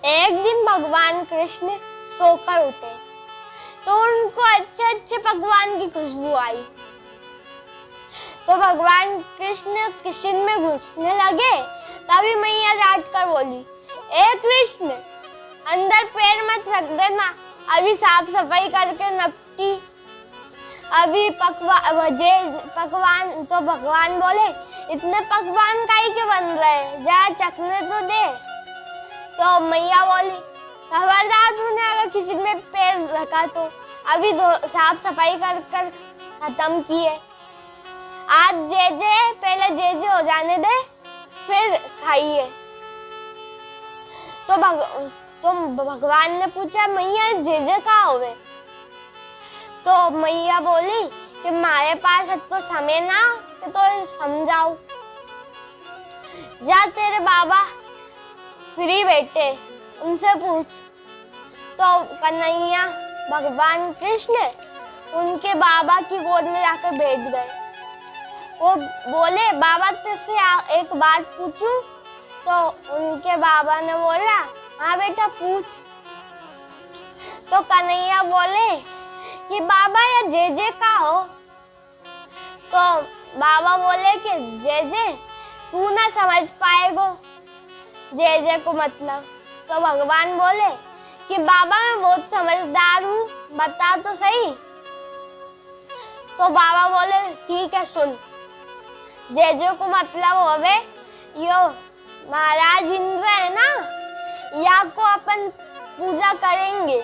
एक दिन भगवान कृष्ण सोकर उठे तो उनको अच्छे अच्छे पकवान की खुशबू आई। तो भगवान कृष्ण किचन में घुसने लगे, तभी मैया डांट कर बोली, ए कृष्ण, अंदर पैर मत रख देना, अभी साफ सफाई करके नपटी, अभी पकवान। तो भगवान बोले, इतने पकवान काहे के बन रहे, जा चखने तो दे। तो मैया बोली, खबरदार तूने अगर किसी में पैर रखा तो अभी साफ सफाई कर कर खत्म किए, आज पहले जे हो जाने दे फिर खाइए। तो भगवान ने पूछा, मैया जे कहाँ हुए? तो मैया बोली कि हमारे पास तो समय ना कि तो समझाओ, जा तेरे बाबा फ्री बैठे उनसे पूछ। तो कन्हैया भगवान कृष्ण उनके बाबा की गोद में जाकर बैठ गए। वो बोले, बाबा तुझसे एक बात पूछूं? तो उनके बाबा ने बोला, हाँ बेटा पूछ। तो कन्हैया बोले कि बाबा या जे का हो? तो बाबा बोले कि जे तू ना समझ पाएगो जे को मतलब। तो भगवान बोले कि बाबा मैं बहुत समझदार हूँ, बता तो सही। तो बाबा बोले, ठीक है सुन, जे को मतलब होवे यो महाराज इंद्र है ना, या को अपन पूजा करेंगे।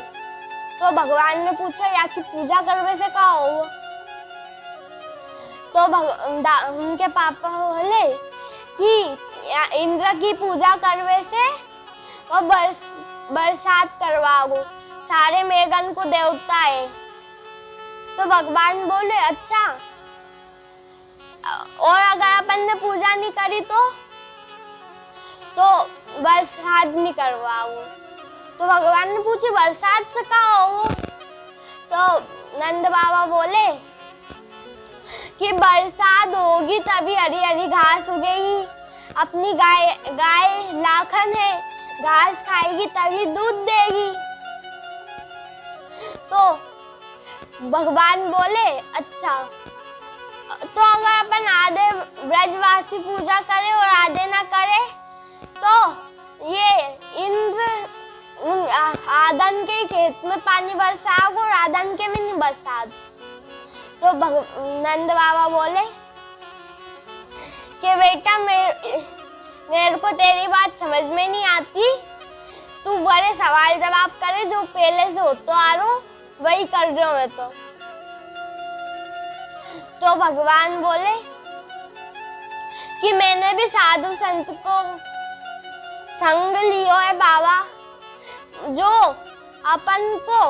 तो भगवान ने पूछा, या की पूजा करने से क्या होगा? तो उनके पापा बोले कि इंद्र की पूजा करने से और बरसात करवाओ, सारे मेघन को देवता है। तो भगवान बोले, अच्छा, और अगर अपन ने पूजा नहीं करी तो बरसात नहीं करवाओ। तो भगवान ने पूछी, बरसात से क्या हो? तो नंद बाबा बोले कि बरसात होगी तभी हरी हरी घास उगेगी, अपनी गाय लाखन है, घास खाएगी तभी दूध देगी। तो भगवान बोले, अच्छा, तो अगर अपन आधे ब्रजवासी पूजा करे और आधे ना करे तो ये इंद्र आदन के खेत में पानी बरसाओगे और आदन के में नहीं बरसात। तो नंद बाबा बोले कि बेटा मेरे को तेरी बात समझ में नहीं आती, तू बड़े सवाल जवाब करे, जो पहले से हो तो आ रहा वही कर रहा हूँ मैं। तो भगवान बोले कि मैंने भी साधु संत को संग लियो है बाबा, जो अपन को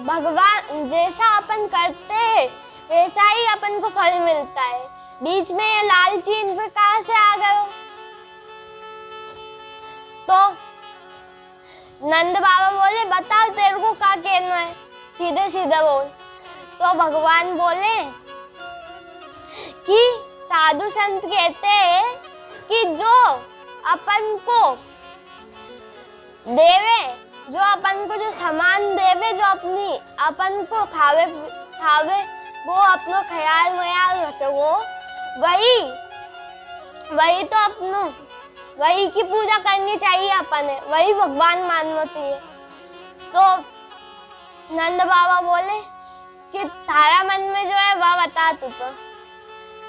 भगवान जैसा अपन करते हैं वैसा ही अपन को फल मिलता है। बीच में ये लालची इंद्र कहाँ से आ गए? तो नंद बाबा बोले, बताओ तेरे को क्या कहना है, सीधे सीधे बोल। तो भगवान बोले कि साधु संत कहते हैं कि जो अपन को देवे, जो अपन को जो सामान देवे, जो अपन को खावे वो अपनो ख्याल व्याल रखे, वो वही तो अपनो वही की पूजा करनी चाहिए, अपन है वही भगवान मानना चाहिए। तो नंद बाबा बोले कि थारा मन में जो है वह बता तू।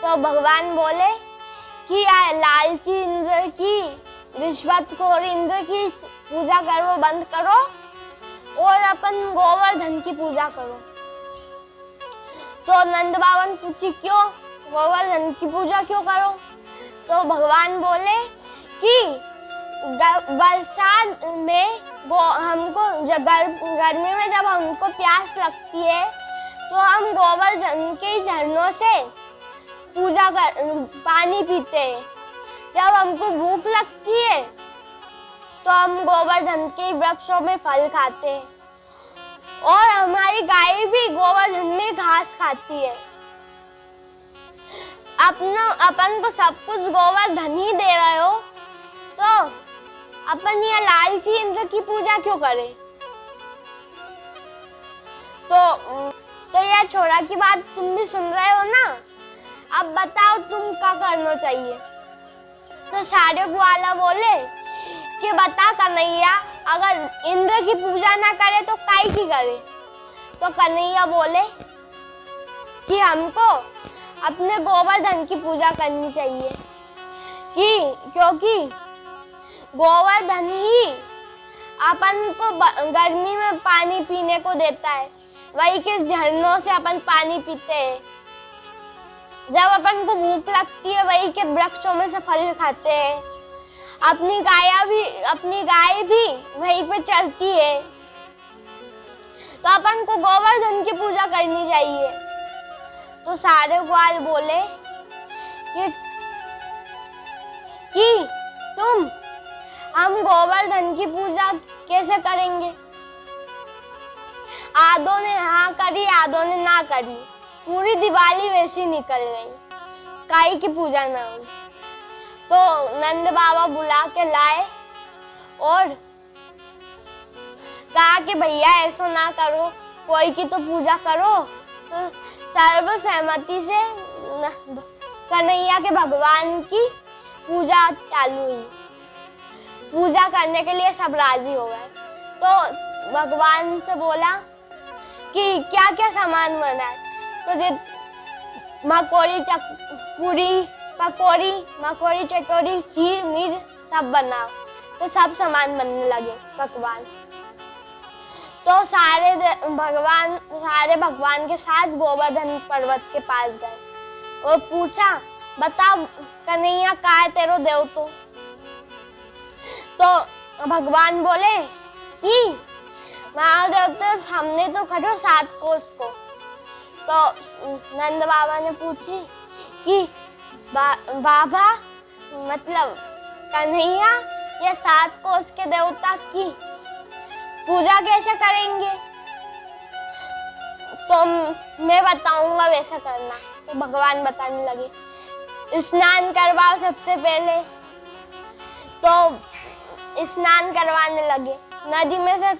तो भगवान बोले कि लालची इंद्र की, रिश्वतखोर इंद्र की पूजा करो बंद करो और अपन गोवर्धन की पूजा करो। तो नंद बाबा ने पूछी, क्यों गोवर्धन की पूजा क्यों करो? तो भगवान बोले कि बरसात में हमको गर्मी में जब हमको प्यास लगती है तो हम गोवर्धन के झरनों से पूजा कर पानी पीते हैं। जब हमको भूख लगती है तो हम गोवर्धन के वृक्षों में फल खाते हैं और हमारी गाय भी गोवर्धन में घास खाती है। अपन को सब कुछ गोवर्धन ही दे रहे हो तो अपन ये लालची इंद्र की पूजा क्यों करें? तो यह छोरा की बात तुम भी सुन रहे हो ना, अब बताओ तुम क्या करना चाहिए। तो सारे ग्वाला बोले कि बता कन्हैया, अगर इंद्र की पूजा ना करे तो काई की करे? तो कन्हैया बोले कि हमको अपने गोवर्धन की पूजा करनी चाहिए, क्योंकि गोवर्धन ही अपन को गर्मी में पानी पीने को देता है, वही के झरनों से अपन पानी पीते हैं। जब अपन को भूख लगती है वही के वृक्षों में से फल खाते हैं। अपनी गाय भी वहीं पे चलती है। तो अपन को गोवर्धन की पूजा करनी चाहिए। तो सारे ग्वाल बोले कि हम गोवर्धन की पूजा कैसे करेंगे? आधों ने हाँ करी, आधों ने ना करी। पूरी दिवाली वैसी निकल गई, काई की पूजा ना हुई। तो नंद बाबा बुला के लाए और कहा कि भैया ऐसा ना करो, कोई की तो पूजा करो। तो सर्वसहमति से कन्हैया के भगवान की पूजा चालू हुई। पूजा करने के लिए सब राजी हो गए। तो भगवान से बोला कि क्या क्या सामान बना है? तो मकोड़ी चटोरी खीर मीर सब बनाओ। तो सब सामान बनने लगे पकवान। तो सारे भगवान के साथ गोवर्धन पर्वत के पास गए और पूछा, बता कन्हैया का है तेरो देव? तो भगवान बोले कि महादेव तो हमने तो खड़ो 7 कोस को। तो नंद बाबा ने पूछी कि बाबा मतलब कन्हैया ये 7 कोस के देवता की पूजा कैसे करेंगे? तो मैं बताऊंगा वैसा करना। तो भगवान बताने लगे, स्नान करवाओ सबसे पहले। तो स्नान करवाने लगे। नदी में से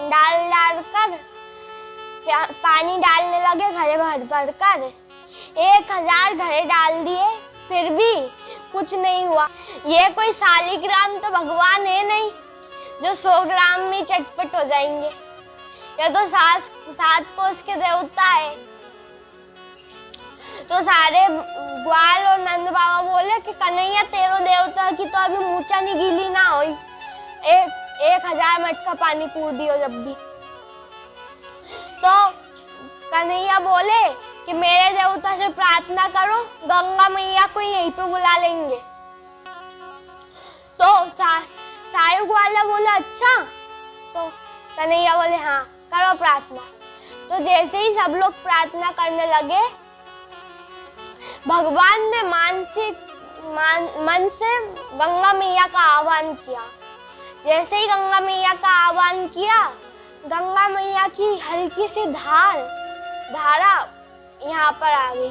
डाल कर पानी डालने लगे, घड़े भर कर 1000 घड़े डाल दिए, फिर भी कुछ नहीं हुआ। ये कोई शालिग्राम तो भगवान है नहीं जो 100 ग्राम में चटपट हो जाएंगे। ये तो 7 कोस के देवता है। तो सारे ग्वाल और नंद बाबा बोले कि कन्हैया तेरो देवता की तो अभी मूर्छा नहीं गीली ना हुई, 1000 मटका पानी कूद दियो जब भी। तो कन्हैया बोले कि मेरे देवता से प्रार्थना करो, गंगा मैया को यहीं पे बुला लेंगे। तो सारे ग्वाला बोला अच्छा। तो कन्हैया बोले हाँ करो प्रार्थना। तो जैसे ही सब लोग प्रार्थना करने लगे, भगवान ने मन से गंगा मैया का आह्वान किया। जैसे ही गंगा मैया का आह्वान किया, गंगा मैया की हल्की सी धारा यहाँ पर आ गई।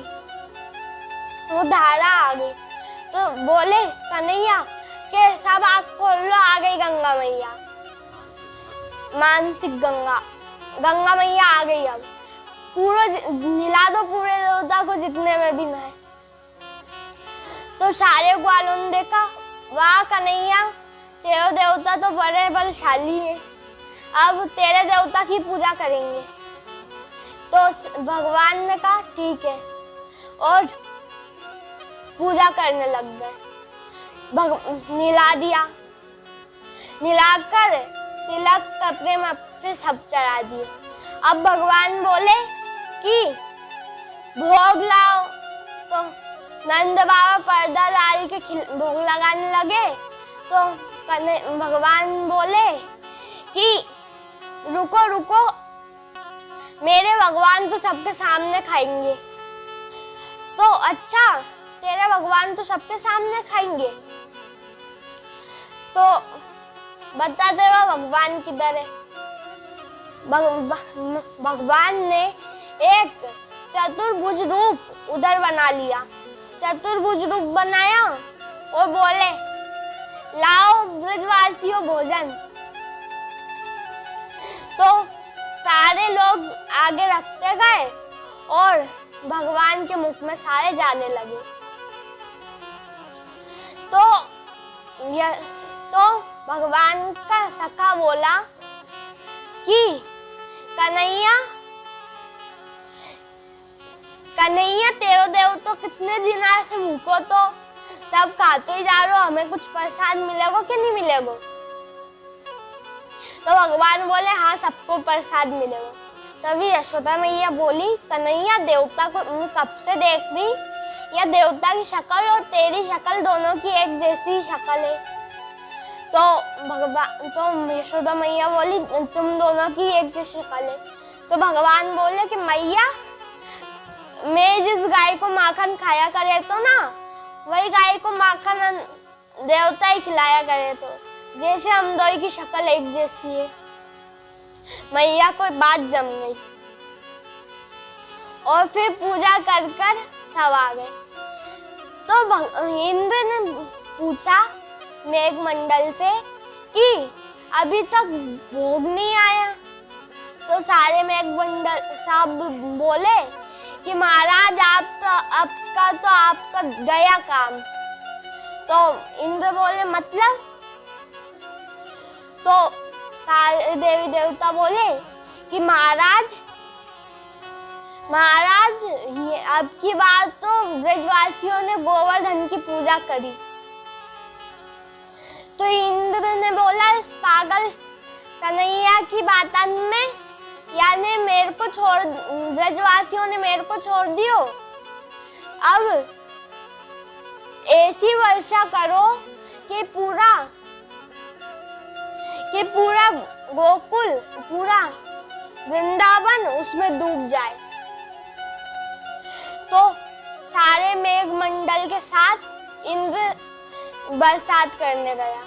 वो धारा आ गई। तो बोले कन्हैया के सब आँख खोल लो, आ गई गंगा मैया। मानसिक गंगा मैया आ गई। अब पूरा निला दो पूरे देवता को जितने में भी नहाए। तो सारे ग्वालों ने देखा, वाह कन्हैया तेरे देवता तो बड़े बलशाली है, अब तेरे देवता की पूजा करेंगे। तो भगवान ने कहा ठीक है और पूजा करने लग गए। निला दिया, निलाकर तिलक कपड़े में फिर सब चढ़ा दिए। अब भगवान बोले कि भोग लाओ। तो नंद बाबा पर्दा डाल के भोग लगाने लगे। तो भगवान बोले कि रुको रुको, मेरे भगवान तो सबके सामने खाएंगे। तो अच्छा तेरे भगवान तो सबके सामने खाएंगे, तो बता तेरा भगवान किधर है? भगवान ने एक चतुर्भुज रूप उधर बना लिया। चतुर्भुज रूप बनाया और बोले लाओ ब्रजवासियों भोजन। तो सारे लोग आगे रखते गए और भगवान के मुख में सारे जाने लगे। तो भगवान का सखा बोला कि कन्हैया तेरो देव तो कितने दिन से भूखो, तो सब खाते ही जा रहे हो, हमें कुछ प्रसाद मिलेगा कि नहीं मिलेगा? तो भगवान बोले हाँ, सबको प्रसाद मिलेगा। तभी यशोदा मैया बोली, कन्हैया देवता को कब से देख रही, या देवता की शक्ल और तेरी शक्ल दोनों की एक जैसी शक्ल है। तो यशोदा मैया बोली, तुम दोनों की एक जैसी शक्ल है। तो भगवान बोले कि मैया, मैं जिस गाय को माखन खाया करे तो ना, वही गाय को माखन देवता ही खिलाया करे, तो जैसे हम दोनों की शक्ल एक जैसी है। मैया को बात जम गई और फिर पूजा कर सब आ गए। तो इंद्र ने पूछा मेघमंडल से कि अभी तक भोग नहीं आया। तो सारे मेघमंडल सब बोले कि महाराज आपका गया काम। तो इंद्र बोले मतलब? तो सारे देवी देवता बोले कि महाराज ये अब की बात तो ब्रजवासियों ने गोवर्धन की पूजा करी। तो इंद्र ने बोला, इस पागल कन्हैया की बात में, यानी मेरे को छोड़, ब्रजवासियों ने मेरे को छोड़ दियो। अब ऐसी वर्षा करो कि पूरा गोकुल, पूरा वृंदावन उसमें डूब जाए। तो सारे मेघमंडल के साथ इंद्र बरसात करने गया।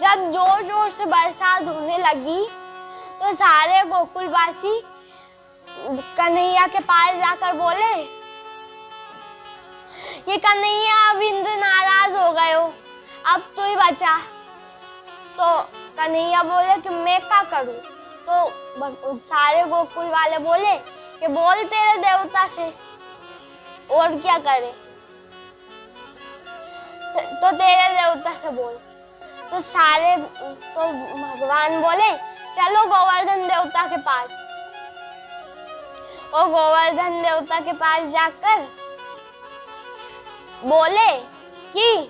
जब जोर जोर से बरसात होने लगी तो सारे गोकुलवासी कन्हैया के पास जाकर बोले कि कन्हैया, अब इंद्र नाराज हो गए हो, अब तू ही बचा। तो कन्हैया बोले कि मैं क्या करूं? तो सारे गोकुल वाले बोले कि बोल तेरे देवता से, और क्या करे? तो तेरे देवता से बोल। तो भगवान बोले, चलो गोवर्धन देवता के पास। और गोवर्धन देवता के पास जाकर बोले कि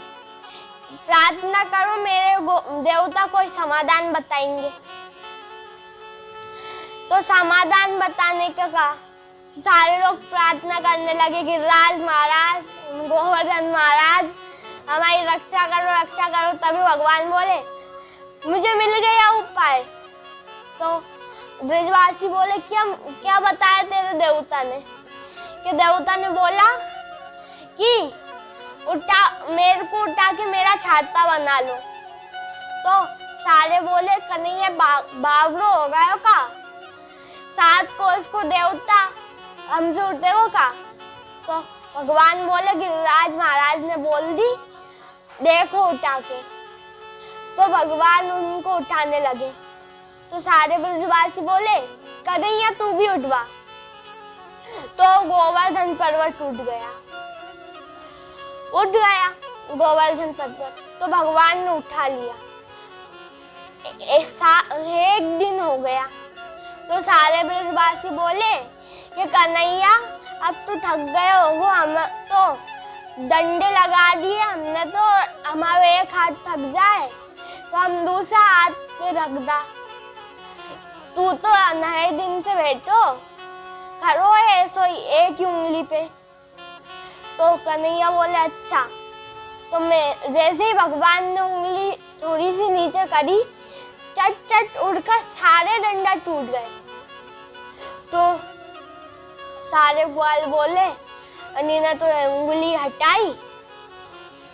प्रार्थना करो, मेरे देवता कोई समाधान बताएंगे। तो समाधान बताने का कहा, सारे लोग प्रार्थना करने लगे कि गिरिराज महाराज, गोवर्धन महाराज, हमारी रक्षा करो। तभी भगवान बोले, मुझे मिल गया उपाय। तो ब्रजवासी बोले, क्या बताया तेरे देवता ने? कि देवता ने बोला कि मेरे को उठा के मेरा छाता बना लो। तो सारे बोले, कन्हैया बावरो हो गया का? 7 कोस को देवता हमसे उठे हो का? तो भगवान बोले, गिरिराज महाराज ने बोल दी, देखो उठा के। तो भगवान उनको उठाने लगे। तो सारे ब्रजवासी बोले, कन्हैया तू भी उठवा। तो गोवर्धन पर्वत उठ गया गोवर्धन पर्वत। तो भगवान ने उठा लिया। एक दिन हो गया। तो सारे ब्रजवासी बोले कि कन्हैया, अब तो थक गए होगो, हम तो डंडे लगा दिए हमने, तो हमारा एक हाथ थक जाए तो हम दूसरा हाथ पे रख दा। तू तो नए दिन से बैठो खड़ो है ऐसो एक ही उंगली पे। तो कन्हैया बोले, अच्छा। तो मैं जैसे ही भगवान ने उंगली थोड़ी सी नीचे करी, चट चट उड़कर सारे डंडा टूट गए। तो सारे ग्वाल बोले, अन्नी ने तो उंगली हटाई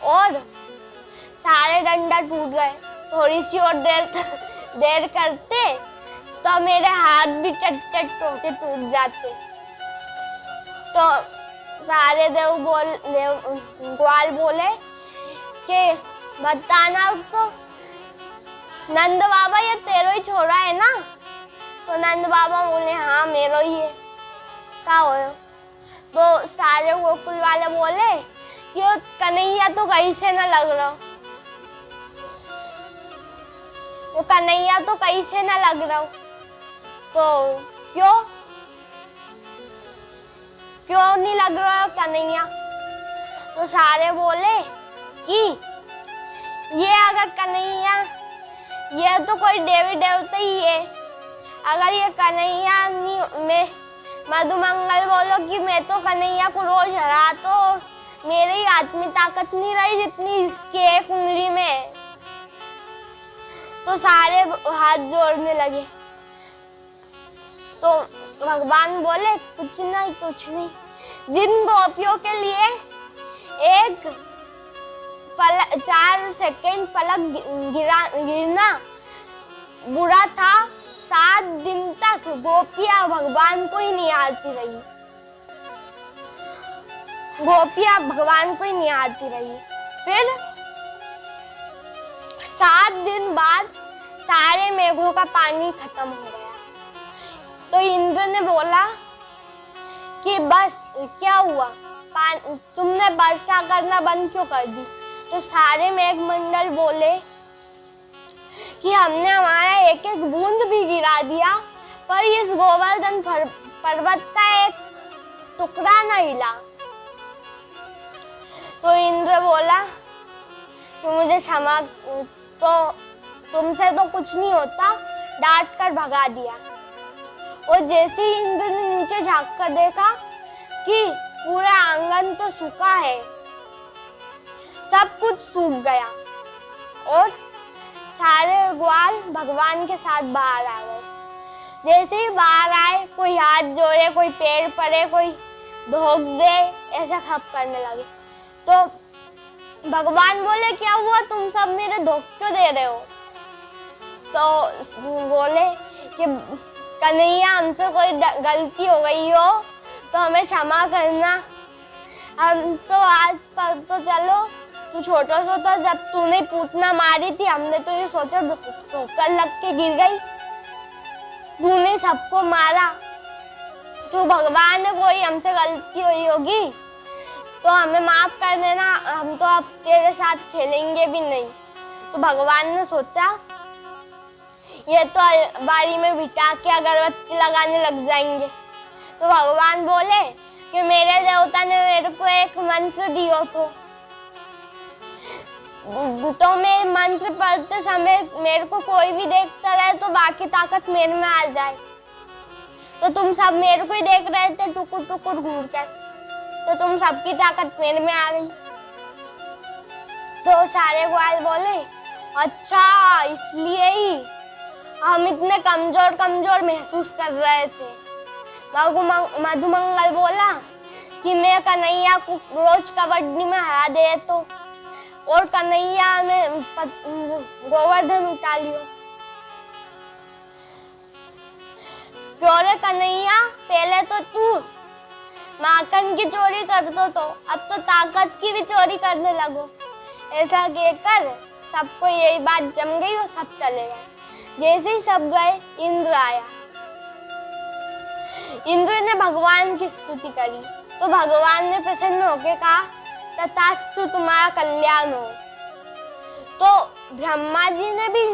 और सारे डंडा टूट गए। थोड़ी सी और देर करते तो मेरे हाथ भी चट चट होके टूट जाते। तो सारे ग्वाल बोले कि बताना तो नंद बाबा ये तेरो ही छोरा है ना? तो नंद बाबा बोले हाँ मेरो ही है। क्या हो? तो सारे गोकुल वाले बोले कि वो कन्हैया तो कहीं से ना लग रहा, वो कन्हैया तो कहीं से ना लग रहा। तो क्यों नहीं लग रहा है कन्हैया? तो सारे बोले कि ये अगर कन्हैया, ये तो कोई देवी देवता ही है, अगर ये कन्हैया नहीं, मैं मधुमंगल बोलो कि मैं तो कन्हैया को रोज हरा, तो मेरी हाथ में ताकत नहीं रही जितनी इसकी एक उंगली में है। तो सारे हाथ जोड़ने लगे। तो भगवान बोले कुछ नहीं, जिन गोपियों के लिए 4 सेकंड पलक गिरना बुरा था, 7 दिन तक गोपियां भगवान को ही निहारती रही, गोपियां भगवान को ही निहारती रही। फिर 7 दिन बाद सारे मेघों का पानी खत्म हो गया। तो इंद्र ने बोला कि बस क्या हुआ, तुमने वर्षा करना बंद क्यों कर दी? तो सारे मेघमंडल बोले कि हमने हमारा एक एक बूंद भी गिरा दिया, पर इस गोवर्धन पर्वत का एक टुकड़ा न हिला। तो इंद्र बोला कि मुझे क्षमा, तो तुमसे तो कुछ नहीं होता, डांट कर भगा दिया। और जैसे ही इंद्र ने नीचे झांक कर देखा कि पूरा आंगन तो सूखा है, सब कुछ सूख गया, और सारे ग्वाल भगवान के साथ बाहर आ गए। जैसे ही बाहर आए, कोई हाथ जोड़े, कोई पैर पड़े, कोई धोख दे, ऐसा सब करने लगे। तो भगवान बोले क्या हुआ, तुम सब मेरे धोख क्यों दे रहे हो? तो बोले कि कन्हैया हमसे कोई गलती हो गई हो तो हमें क्षमा करना। हम तो आज पर तो चलो, तू छोटा सा था जब तूने पूतना मारी थी, हमने तो ये सोचा ठोकर लग के गिर गई, तूने सबको मारा, तो भगवान ने कोई हमसे गलती हुई होगी तो हमें माफ कर देना, हम तो अब तेरे साथ खेलेंगे भी नहीं। तो भगवान ने सोचा ये तो बारी में बिठा के अगरबत्ती लगाने लग जाएंगे। तो भगवान बोले कि मेरे देवता ने मेरे को एक मंत्र दियो, तो मैं मंत्र पढ़ते समय मेरे को कोई भी देखता रहे तो बाकी ताकत मेरे में आ जाए। तो तुम सब मेरे को ही देख रहे थे टुकुर टुकुर घूर कर, तो तुम सबकी ताकत मेरे में आ गई। तो सारे ग्वाल बोले अच्छा इसलिए ही हम इतने कमजोर महसूस कर रहे थे। मधुमंगल बोला कि मैं कन्हैया को रोज कबड्डी में हरा दे, तो और कन्हैया ने गोवर्धन उठा लियो। प्योरे कन्हैया, पहले तो तू माखन की चोरी करते तो अब तो ताकत की भी चोरी करने लगो। ऐसा कहकर सबको यही बात जम गई और सब चले गए। जैसे ही सब गए, इंद्र आया। इंद्र ने भगवान की स्तुति करी तो भगवान ने प्रसन्न होकर कहा तथास्तु, तुम्हारा कल्याण हो। तो ब्रह्मा जी ने भी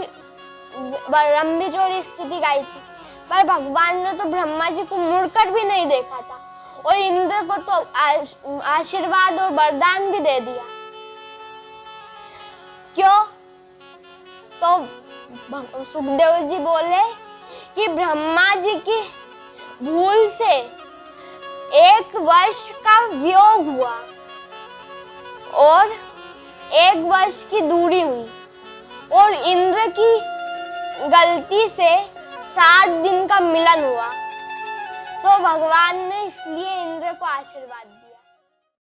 ब्रह्मी जोड़ी स्तुति गाई थी, पर भगवान ने तो ब्रह्मा जी को मुड़कर भी नहीं देखा था और इंद्र को तो आशीर्वाद और वरदान भी दे दिया। क्यों? तो सुखदेव जी बोले कि ब्रह्मा जी की भूल से 1 वर्ष का वियोग हुआ और 1 वर्ष की दूरी हुई, और इंद्र की गलती से 7 दिन का मिलन हुआ। तो भगवान ने इसलिए इंद्र को आशीर्वाद दिया।